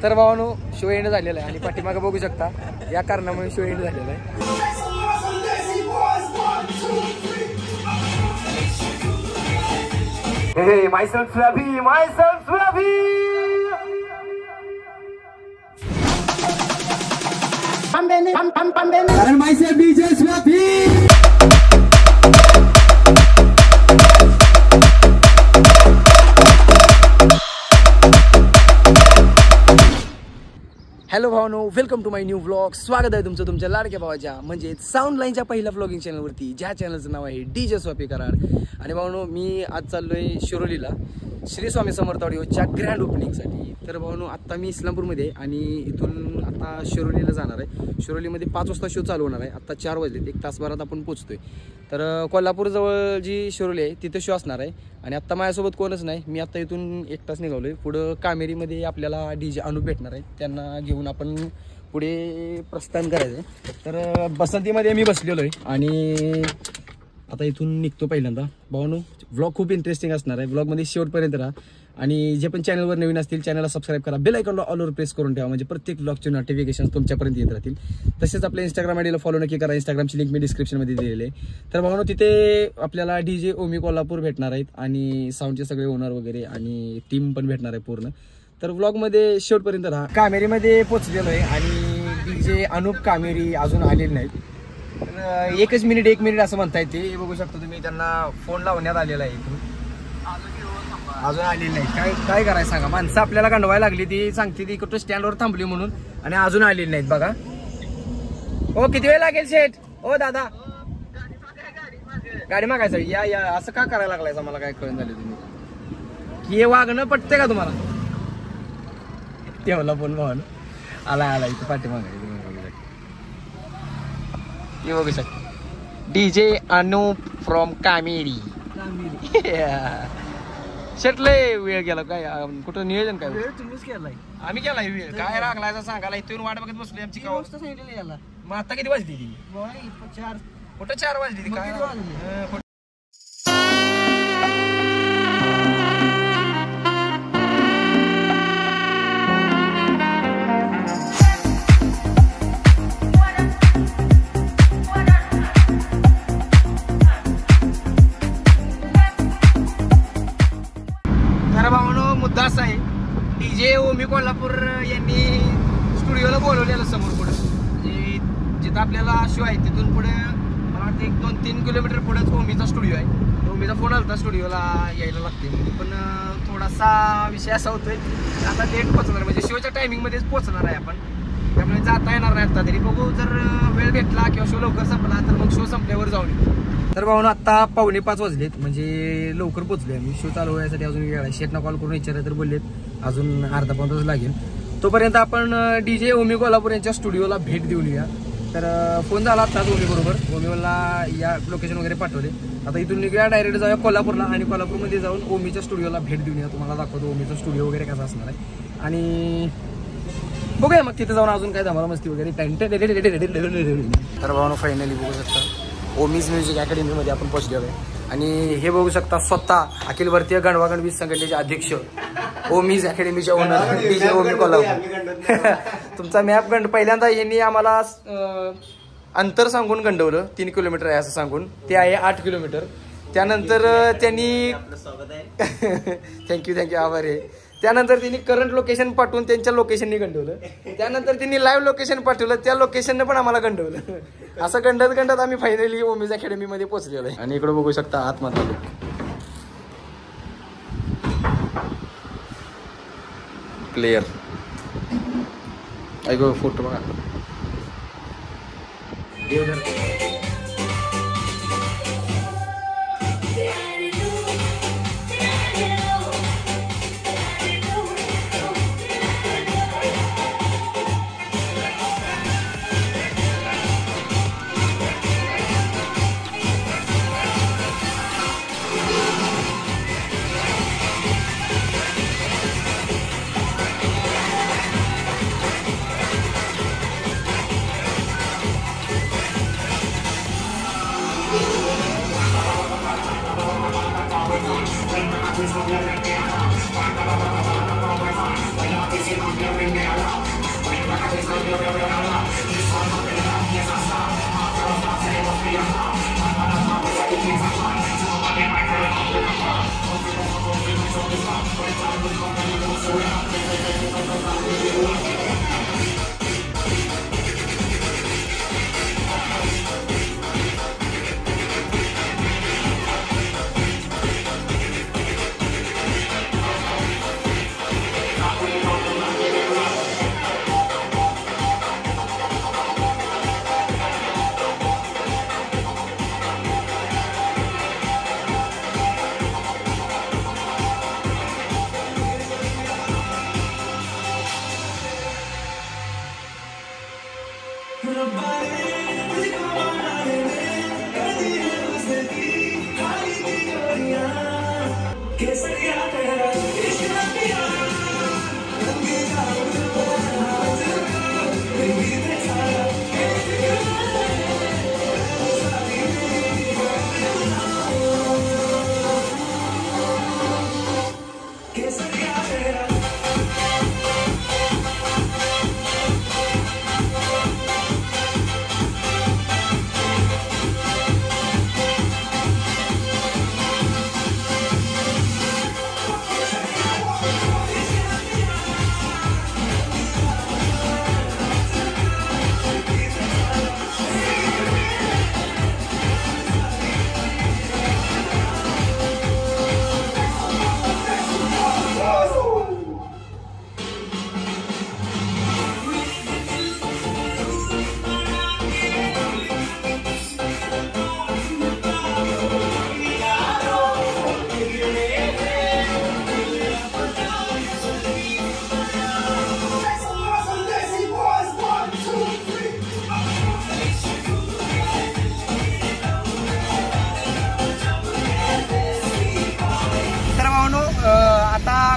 तर भावानो show end झालेला आहे आणि पाठीमागे बघू शकता या कारणामुळे शो एंड झालेला आहे. Hey, myself Ravi. And myself DJ Ravi. Hello भावानो, welcome to my new vlog. स्वागत आहे तुमचं तुमच्या लाडक्या भावाच्या म्हणजे साऊंड लाईनच्या पहिल्या व्लॉगिंग चॅनलवरती, ज्या चॅनलचं नाव आहे DJ स्वापी कराड. आणि भावानो, मी आज चाललोय शिरोलीला श्री स्वामी समर्थ ऑडिओच्या ग्रँड ओपनिंगसाठी. तर भावानो, आत्ता मी इस्लामपूरमध्ये आणि इथून आता शिरोलीला जाणार आहे. शिरोलीमध्ये 5 वाजता शो चालू होणार आहे. आत्ता 4 वाजलेत, 1 तासभरात आपण पोहोचतोय. तर कोल्हापूरजवळ जी शिरोली आहे तिथे शो असणार आहे. आणि आत्ता माझ्यासोबत कोणच नाही, मी आत्ता इथून एकटाच निघालो आहे. पुढं कामेरीमध्ये आपल्याला DJ अनुप भेटणार आहे, त्यांना घेऊन आपण पुढे प्रस्थान करायचं आहे. तर बसंतीमध्ये मी बसलेलो आहे आणि आता इथून निघतो पहिल्यांदा. भावानो, व्लॉग खूप इंटरेस्टिंग असणार आहे. व्लॉगमध्ये शेवटपर्यंत राहा आणि जे पण चॅनलवर नवीन असतील चॅनलला सबस्क्राईब करा, बेल आयकॉनला ऑलवर प्रेस करून ठेवा म्हणजे प्रत्येक व्लॉगचे नोटिफिकेशन तुमच्यापर्यंत येत राहतील. तसेच आपल्या इंस्टाग्राम आयडीला फॉलो नक्की करा, इंस्टाग्रामची लिंक मी डिस्क्रिप्शनमध्ये दिलेली आहे. तर भावानो, तिथे आपल्याला DJ ओमी कोल्हापूर भेटणार आहेत आणि साऊंडचे सगळे ओनर वगैरे आणि टीम पण भेटणार आहे पूर्ण. तर व्लॉगमध्ये शेवटपर्यंत राहा. कामेरीमध्ये पोचलेलो आहे आणि DJ अनुप कामेरी अजून आलेले नाहीत. तर 1 मिनिट असं म्हणताय ते. बघू शकता तुम्ही, त्यांना फोन लावण्यात आलेला आहे. इथून अजून आलेली नाही. काय करायचं सांगा. माणसं आपल्याला गंडवायला लागली, ती सांगते ती कुठं स्टँडवर थांबली म्हणून आणि अजून आलेली नाहीत. बघा ओ, किती वेळ लागेल शेठ? ओ दादा, गाडी मागायचं या या असं का करायला लागलाय? मला काय कळून झालं तुम्ही की हे वागणं पटते का तुम्हाला? तेवढा फोन भावनं आला इथं पाठी मागायचं बघू शकता. DJ Anup from Kameri. शेटलंय वेळ गेला काय? कुठं नियोजन काय? वेळ तुम्हीच केलाय, आम्ही केलाय वेळ. काय लागलाय सांगायला? इथून वाट बघत बसलोय आमची. का वाजता सांगितलं याला? मग आता किती वाजली ती? 4. कुठं 4 वाजली ती? काय मुद्दा असा आहे, DJ ओमी कोल्हापूर यांनी स्टुडिओला बोलवलेलं समोर पुढे, जिथं आपल्याला शो आहे तिथून पुढे मला वाटतं 1-2-3 किलोमीटर पुढेच ओमीचा स्टुडिओ आहे. ओमीचा फोन आला स्टुडिओला यायला लागते म्हणजे. पण थोडासा विषय असा होतोय, आता लेट पोहोचणार म्हणजे शोच्या टायमिंगमध्येच पोहोचणार आहे आपण, त्यामुळे जाता येणार नाही आता तरी. बघू, जर वेळ भेटला किंवा शो लवकर संपला तर मग शो संपल्यावर जाऊन येऊ. तर भाऊ, आता 4:45 वाजलेत म्हणजे लवकर पोहोचलोय आम्ही. शो चालू व्हायसाठी अजून वेळ आहे. शेटना कॉल करून विचारलं तर बोललेत अजून अर्धा पाऊण तास लागेल. तोपर्यंत आपण DJ ओमी कोल्हापूर यांच्या स्टुडिओला भेट देऊन येऊया. तर फोन झाला आता ओमी बरोबर. ओमीला या लोकेशन वगैरे पाठवले. आता इथून निघूया, डायरेक्ट जाऊया कोल्हापूरला आणि कोल्हापूरमध्ये जाऊन ओमीच्या स्टुडिओला भेट देऊन या. तुम्हाला दाखवतो ओमीचा स्टुडिओ वगैरे कसा असणार आहे आणि बघूया मग तिथे जाऊन अजून काय धमाल मस्ती वगैरे. तर भाऊ, फायनली बघू शकता ओमीज म्युझिक अकॅडमीमध्ये आपण पोहोचलो आहे. आणि हे बघू शकता स्वतः अखिल भारतीय गणवागणवीर संघटनेचे अध्यक्ष, ओमीज अकॅडमीचे ओनर DJ ओमी कोल्हापूर. तुमचा मॅप गंड पहिल्यांदा यांनी आम्हाला अंतर सांगून गंडवलं. 3 किलोमीटर आहे असं सांगून, ते आहे 8 किलोमीटर. त्यानंतर त्यांनी थँक्यू आभार आहे. त्यानंतर त्यांनी करंट लोकेशन पाठवून त्यांच्या लोकेशननी गंडवलं. त्यानंतर त्यांनी लाईव्ह लोकेशन पाठवलं, त्या लोकेशनने पण आम्हाला गंडवलं. असं गंडत आम्ही फायनली ओमीज अकॅडमीमध्ये पोहोचलेलो आहे. आणि इकडे बघू शकता आतमध्ये प्लेयर. ऐकू फोटो बघा.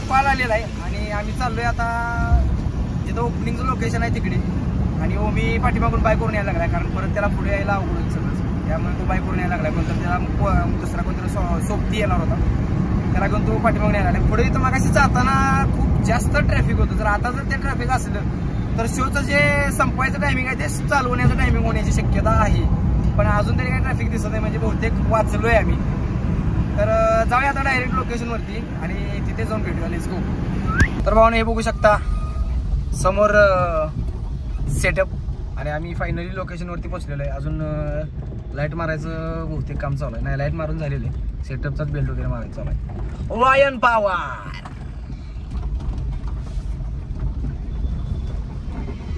कॉल आलेला आहे आणि आम्ही चाललोय आता जिथं ओपनिंगचं लोकेशन आहे तिकडे. आणि मी पाठीमागून बाय करून यायला लागलाय, कारण परत त्याला पुढे यायला अवघड सगळं, त्यामुळे तो बाय करून यायला लागलाय. कोणतर त्याला दुसरा कोणतरी सोबती येणार होता, त्याला घेऊन तो पाठीमागून यायला लागला. पुढे इथं मागाशी जाताना खूप जास्त ट्रॅफिक होतं. जर आता जर ते ट्रॅफिक असलं तर शोचं जे संपवायचं टायमिंग आहे ते चालवण्याचं टायमिंग होण्याची शक्यता आहे, पण अजून तरी काही ट्रॅफिक दिसत नाही, म्हणजे बहुतेक वाचलोय आम्ही. तर जाऊया आता डायरेक्ट लोकेशनवरती आणि तिथे जाऊन भेटूया. Let's go. तर भावाने हे बघू शकता समोर सेटअप, आणि आम्ही फायनली लोकेशनवरती पोहोचलेलो आहे. अजून लाईट मारायचं बहुतेक काम चालू आहे. नाही, लाईट मारून झालेलं आहे, सेटअपचाच बेल्ट वगैरे मारायचं चालू आहे. लायन पॉवर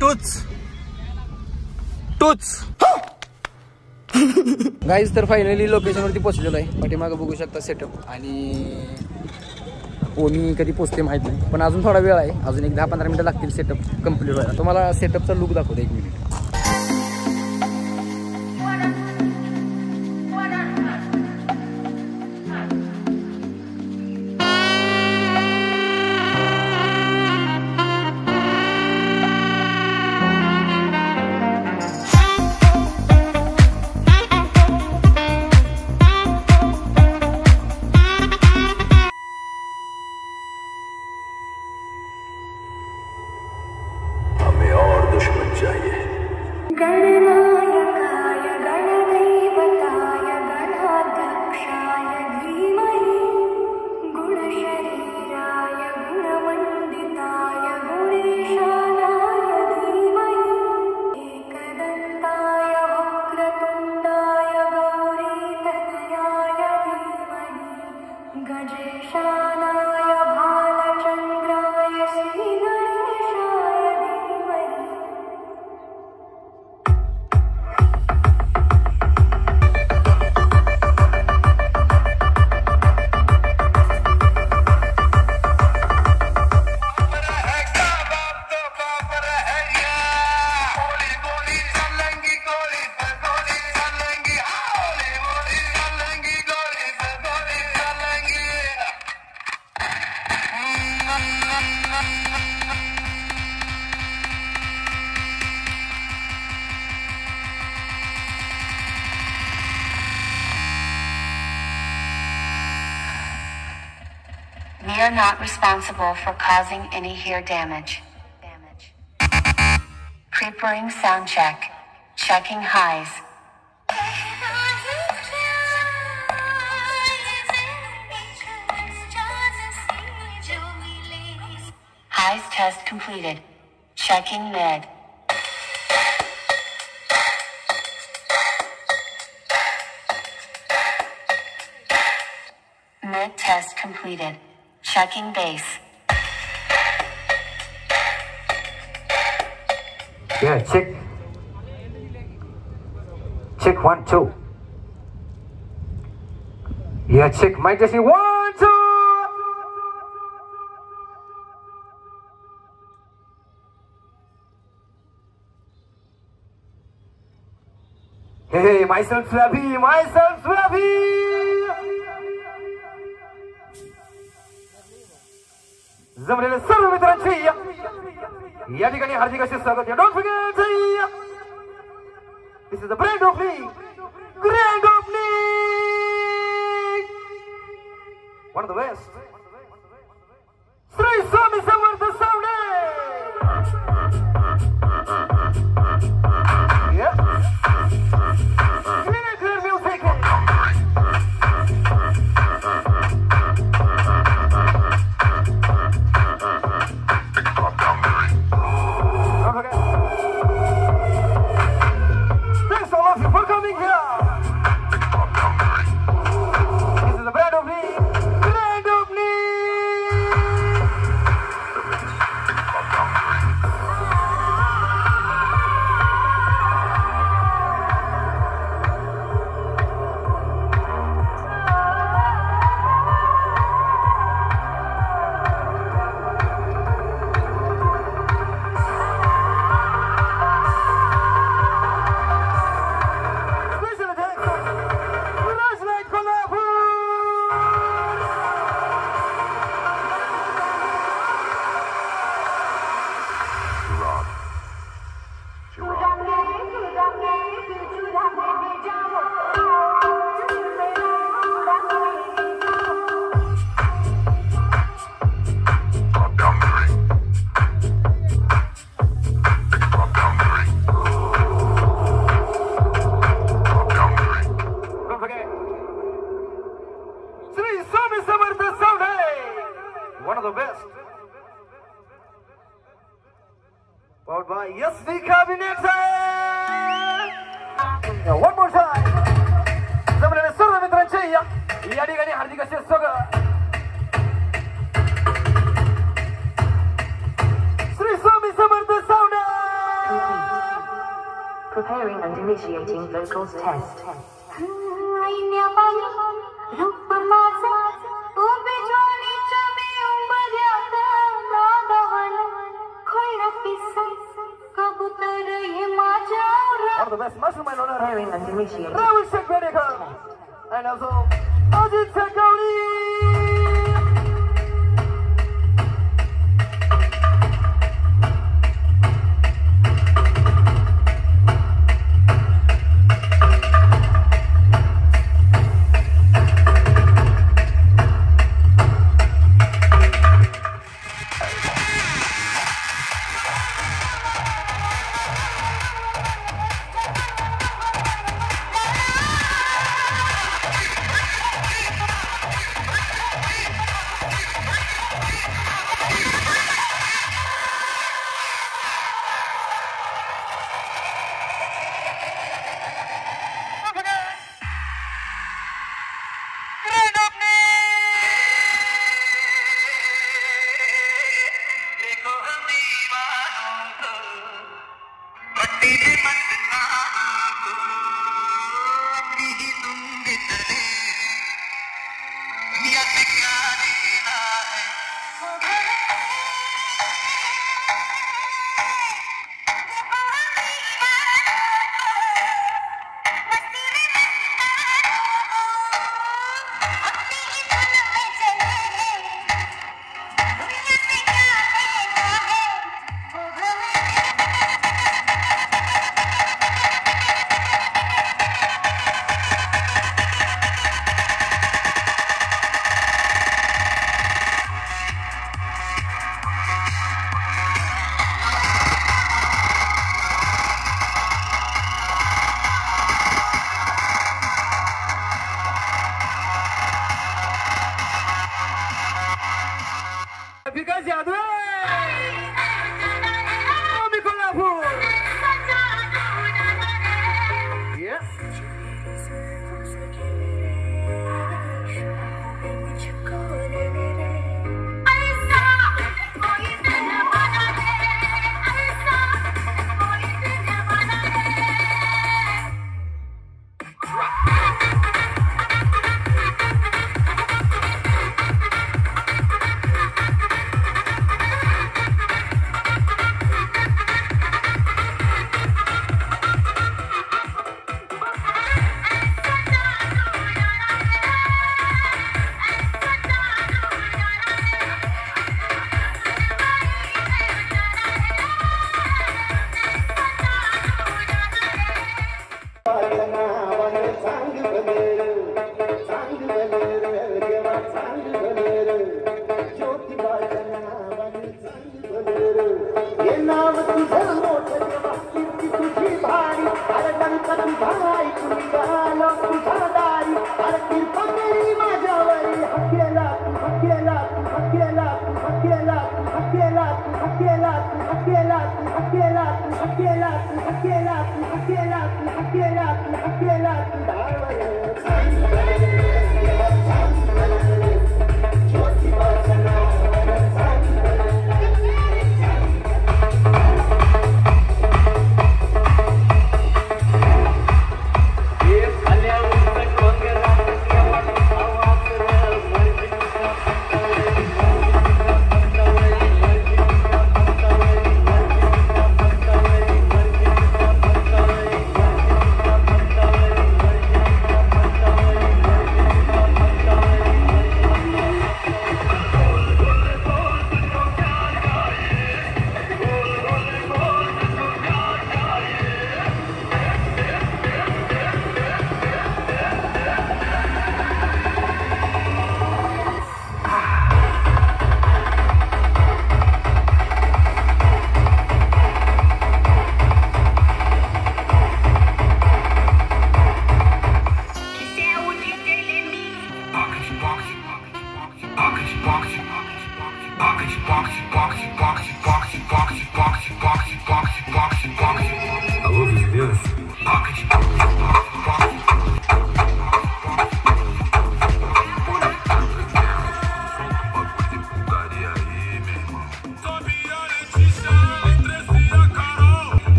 टूच टूच गाईज. तर फायनली लोकेशनवरती पोहोचलेलो आहे. पाठीमागं बघू शकता सेटअप, आणि मी कधी पोचते माहित नाही, पण अजून थोडा वेळ आहे, अजून एक 10-15 मिनिटं लागतील सेटअप कम्प्लीट व्हायला. तुम्हाला सेटअपचा लुक दाखवतो, 1 minute. We are not responsible for causing any hair damage. Preparing sound check. Checking highs. Highs test completed. Checking mid. Mid test completed. Checking bass. Yeah, check. Check 1, 2. Yeah, check. Mic testing 1, 2. Hey, myself Flappy, myself Flappy. जमलेले सर्व मित्रांचे या ठिकाणी हार्दिक असे स्वागत. Don't forget this is the brand opening, grand opening, one of the best, Shri Swami Samarth Savane. Clear music. Thanks all of you for coming here. This is the brand opening, grand opening. One of the best. Powered by SV Cabinet. One more time. जमलेले सर्व मित्रांचे या ठिकाणी हार्दिक असे स्वागत. श्री स्वामी समर्थ सावणे. Preparing and initiating vocals test. One of the best mastermind on earth. Preparing and initiating. Rahul Shekhdekar. And also Ajit Chakawli. जादू मी Kolhapur yes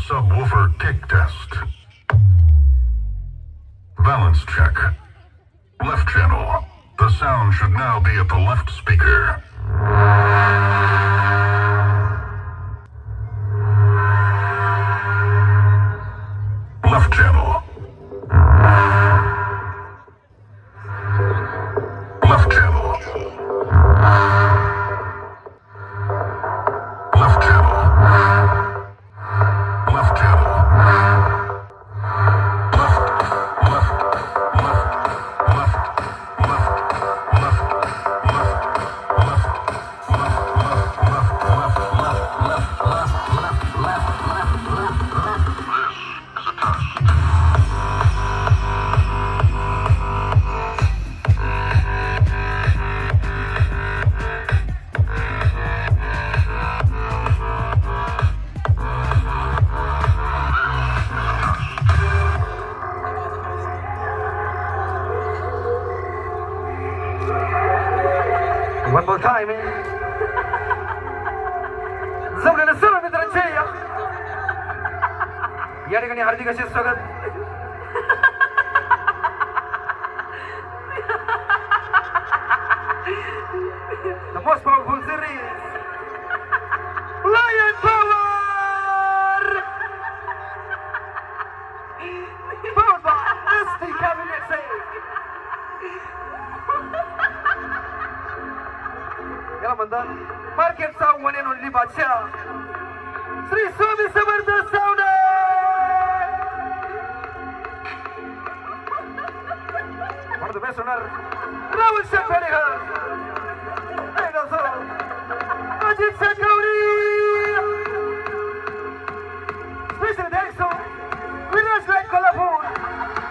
Subwoofer kick test. Balance check. Left channel. The sound should now be at the left speaker. Left channel. Left channel. Left channel. Left channel. One more time, जमलेलं सर्व मित्रांचे या ठिकाणी हार्दिक असे स्वागत. The most powerful series, Lion Power, powered by SD Cabinet. अभिनंदन. Market sound one and only बादशाह श्री स्वामी समर्थ sound. One of the best runner, Rahul Shakadekar. And also, Ajit Shakawri. Special thanks to Winners Like Kolhapur,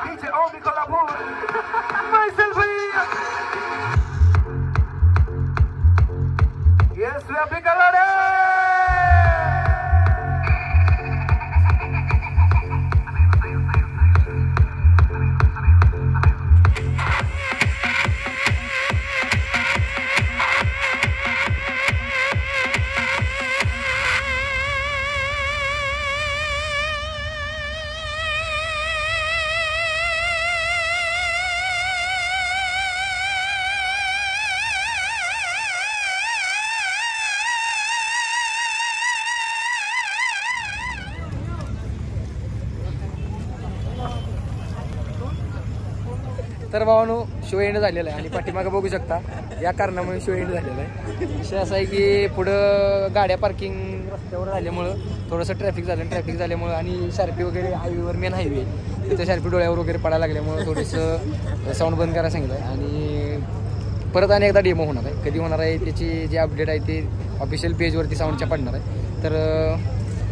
DJ Omni Kolhapur, myself here. Yes, we are big already. तर भावानो show end झालेला आहे आणि पाठीमागं बघू शकता या कारणामुळे शो एंड झालेला आहे. विषय असा आहे की पुढं गाड्या पार्किंग रस्त्यावर झाल्यामुळं थोडंसं ट्रॅफिक झाल्यामुळं आणि शार्पी वगैरे हायवेवर मेन हायवे तिथं शार्पी डोळ्यावर वगैरे पडायला लागल्यामुळं थोडंसं साऊंड बंद करायला सांगितलं आहे. आणि परत आणि एकदा डेमो होणार आहे. कधी होणार आहे त्याची जे अपडेट आहे ते ऑफिशियल पेजवरती साऊंडच्या पडणार आहे. तर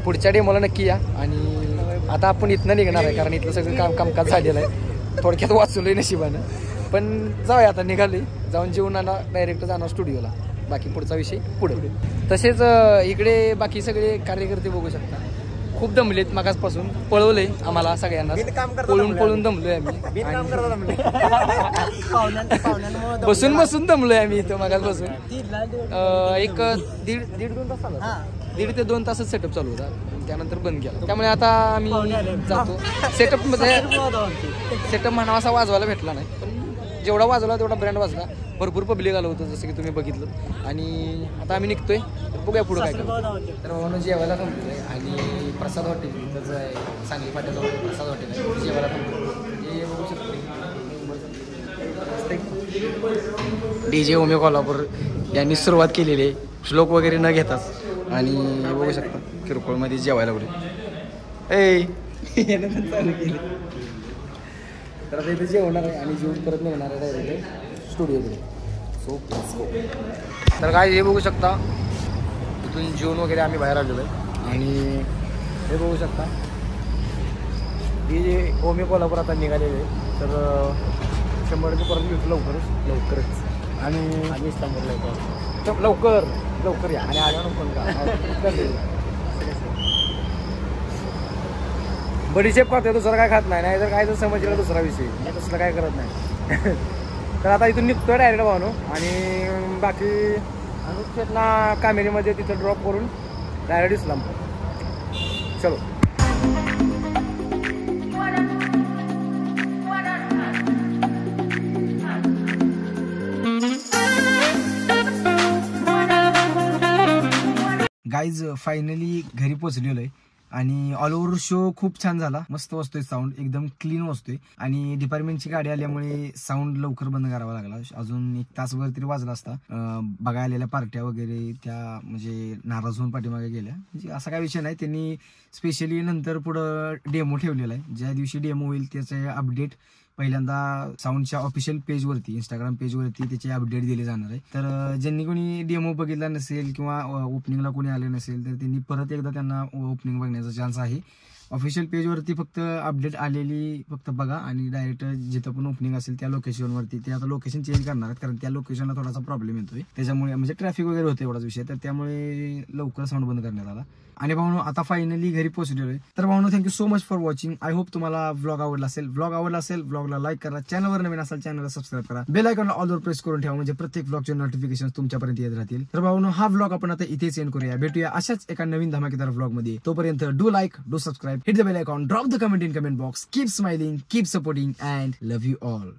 पुढच्या डेमोला नक्की या. आणि आता आपण इथनं निघणार आहे कारण इथलं सगळं कामकाज झालेलं आहे. थोडक्यात वाचलोय नशिबानं पण जाऊया आता निघाले जाऊन जेवून आला डायरेक्ट जाणार स्टुडिओला. बाकी पुढचा विषय पुढे. तसेच इकडे बाकी सगळे कार्यकर्ते बघू शकता खूप दमलेत मागासपासून. पळवलंय आम्हाला सगळ्यांना पळून दमलोय आम्ही. बसून दमलोय आम्ही इथं मागासपासून. एक दीड ते 2 तासच सेटअप चालू होता त्यानंतर बंद केला. त्यामुळे आता आम्ही जातो. सेटअप म्हणावा असा वाजवायला भेटला नाही पण जेवढा वाजवला तेवढा ब्रँड वाजला. भरपूर पब्लिक आलं होतं जसं की तुम्ही बघितलं. आणि आता आम्ही निघतोय बघूया पुढं काय करतो. तर म्हणून जेवायला थांबलो आहे आणि प्रसाद हॉटेल त्याचं आहे सांगली फाट्याजवळ प्रसाद हॉटेल आहे जेवायला थांबलो. हे बघू शकतो DJ ओमे कोल्हापूर यांनी सुरुवात केलेली आहे श्लोक वगैरे न घेताच. आणि बघू शकता किरकोळमध्ये जेवायला वगैरे चालू केलं. तर आता इथे जेवणार आहे आणि जेवून परत निघणार आहे डायरेक्ट स्टुडिओकडे. सो तर काय हे बघू शकता इथून जेवून वगैरे आम्ही बाहेर आलेलो आहे. आणि हे बघू शकता हे जे ओमे कोल्हापूर आता निघालेले आहे. तर 100 परत येतो लवकरच. आणि आम्ही इस्तांबूरला येतो लवकर या. आणि आल्यावर फोन करा. बडीशेप खातोय दुसरं काय खात नाही तर काय तर समजलं दुसरा विषय. तसलं काय करत नाही. तर आता इथून निघतोय डायरेक्ट भावनो. आणि बाकी अनुक्षेतना कामेरीमध्ये तिथं ड्रॉप करून डायरेक्ट इस्लामपूर. चलो गाईज फायनली घरी पोचलेलो आहे. आणि ऑल ओव्हर शो खूप छान झाला. मस्त वाजतोय साऊंड एकदम क्लीन वाजतोय. आणि डिपार्टमेंटची गाडी आल्यामुळे साऊंड लवकर बंद करावा लागला. अजून 1 तासभर तरी वाजला असता. बघायला आलेल्या पार्ट्या वगैरे त्या म्हणजे नाराज होऊन पाठीमागे गेल्या. म्हणजे असा काय विषय नाही. त्यांनी स्पेशली नंतर पुढं डेमो ठेवलेला आहे. ज्या दिवशी डेमो होईल त्याचे अपडेट पहिल्यांदा साऊंडच्या ऑफिशियल पेजवरती इंस्टाग्राम पेजवरती त्याचे अपडेट दिले जाणार आहे. तर ज्यांनी कोणी डेमो बघितला नसेल किंवा ओपनिंगला कोणी आले नसेल तर त्यांनी परत एकदा त्यांना ओपनिंग बघण्याचा चान्स आहे. ऑफिशियल पेजवरती फक्त अपडेट आलेली फक्त बघा आणि डायरेक्ट जिथं पण ओपनिंग असेल त्या लोकेशनवरती ते आता लोकेशन चेंज करणार आहेत कारण त्या लोकेशनला थोडासा प्रॉब्लेम येतोय त्याच्यामुळे म्हणजे ट्रॅफिक वगैरे होते एवढाच विषय. तर त्यामुळे लवकर साऊंड बंद करण्यात आला. आणि भावनो आता फायनली घरी पोहोचलेलो आहे. तर भावनो thank you so much for watching. I hope तुम्हाला व्लॉग आवडला असेल. व्लॉगला लाईक करा. चॅनलवर नवीन असाल चॅनलला सबस्क्राईब करा. बेल आयकॉनला ऑलवर प्रेस करून ठेवा म्हणजे प्रत्येक व्लॉगचे नोटिफिकेशन तुमच्यापर्यंत येत राहतील. तर भावनो हा व्लॉग आपण आता इथेच एंड करूया. भेटूया अशाच एका नवीन धमाकेदार व्लॉग मध्ये. तोपर्यंत do like do subscribe hit the bell icon drop the comment in comment box. Keep smiling keep supporting and love you all.